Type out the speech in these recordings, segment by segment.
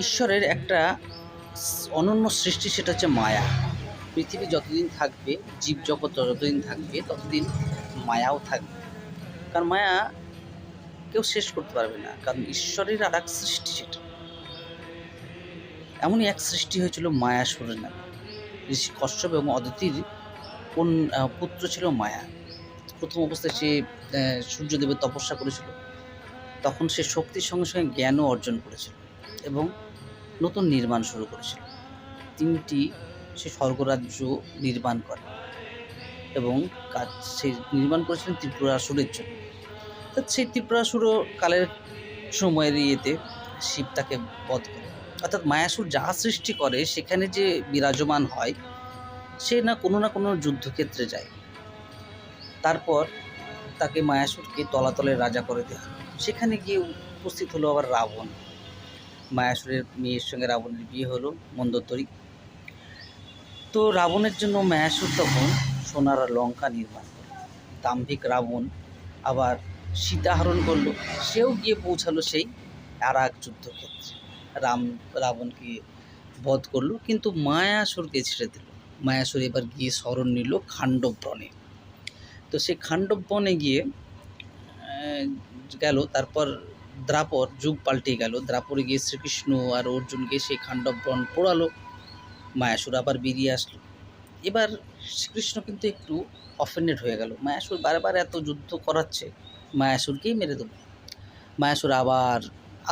ঈশ্বরের একটা অনন্য সৃষ্টি, সেটা হচ্ছে মায়া। পৃথিবী যতদিন থাকবে, জীবজগৎ যতদিন থাকবে, ততদিন মায়াও থাকবে। কারণ মায়া কেউ শেষ করতে পারবে না, কারণ ঈশ্বরের আর এক সৃষ্টি সেটা। এমনই এক সৃষ্টি হয়েছিল মায়াসুরের নামে। ঋষি কশ্যপ এবং অদিতির কোন পুত্র ছিল মায়া। প্রথম অবস্থায় সে সূর্যদেবের তপস্যা করেছিল। তখন সে শক্তির সঙ্গে সঙ্গে জ্ঞানও অর্জন করেছিল এবং নতুন নির্মাণ শুরু করেছিল। তিনটি সে স্বর্গরাজ্য নির্মাণ করে এবং সে নির্মাণ করেছিলেন ত্রিপুরাসুরের জন্য। তা সেই ত্রিপুরাসুরও কালের সময়ের ইয়েতে শিব তাকে বধ করে। অর্থাৎ মায়াসুর যা সৃষ্টি করে সেখানে যে বিরাজমান হয়, সে না কোনো যুদ্ধক্ষেত্রে যায়। তারপর তাকে মায়াসুরকে তলাতলের রাজা করে দেওয়া হয়। সেখানে গিয়ে উপস্থিত হলো আবার রাবণ। মায়াসুরের মেয়ের সঙ্গে রাবণের বিয়ে হলো, মন্দোদরী। তো রাবণের জন্য মায়াসুর তখন সোনার লঙ্কা নির্মাণ করল। দাম্ভিক রাবণ আবার সীতা হরণ করলো, সেও গিয়ে পৌঁছালো সেই আর এক যুদ্ধক্ষেত্রে। রাবণকে বধ করলো, কিন্তু মায়াসুরকে ছেড়ে দিল। মায়াসুর এবার গিয়ে শরণ নিল খাণ্ডব বনে। তো সেই খাণ্ডব বনে গিয়ে গেল। তারপর দ্রাপর যুগ পাল্টে গেল। দ্রাপরে গিয়ে শ্রীকৃষ্ণ আর অর্জুনকে সেই খাণ্ডব বন পোড়ালো। মায়াসুর আবার বেরিয়ে আসলো। এবার শ্রীকৃষ্ণ কিন্তু একটু অফেন্ডেড হয়ে গেল। মায়াসুর বারবার এত যুদ্ধ করাচ্ছে, মায়াসুরকেই মেরে দেব। মায়াসুর আবার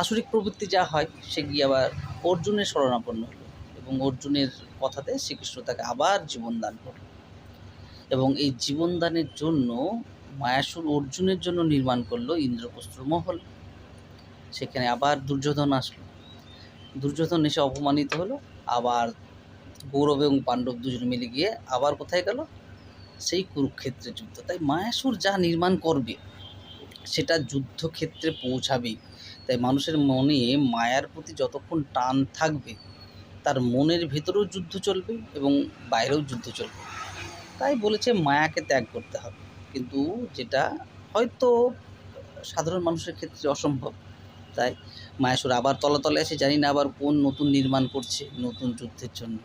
আসরিক প্রবৃত্তি যা হয়, সে গিয়ে আবার অর্জুনের শরণাপন্ন হলো এবং অর্জুনের কথাতে শ্রীকৃষ্ণ তাকে আবার জীবনদান করল। এবং এই জীবনদানের জন্য মায়াসুর অর্জুনের জন্য নির্মাণ করলো ইন্দ্রপ্রস্থ মহল। সেখানে আবার দুর্যোধন আসলো। দুর্যোধন এসে অপমানিত হলো। আবার কৌরব এবং পাণ্ডব দুজন মিলে গিয়ে আবার কোথায় গেল? সেই কুরুক্ষেত্রের যুদ্ধ। তাই মায়াসুর যা নির্মাণ করবে সেটা যুদ্ধক্ষেত্রে পৌঁছাবেই। তাই মানুষের মনে মায়ার প্রতি যতক্ষণ টান থাকবে, তার মনের ভেতরেও যুদ্ধ চলবে এবং বাইরেও যুদ্ধ চলবে। তাই বলেছে মায়াকে ত্যাগ করতে হবে, কিন্তু যেটা হয়তো সাধারণ মানুষের ক্ষেত্রে অসম্ভব। তাই মায়াসুর আবার তলাতলে এসে জানি না আবার কোন নতুন নির্মাণ করছে নতুন যুদ্ধের জন্য।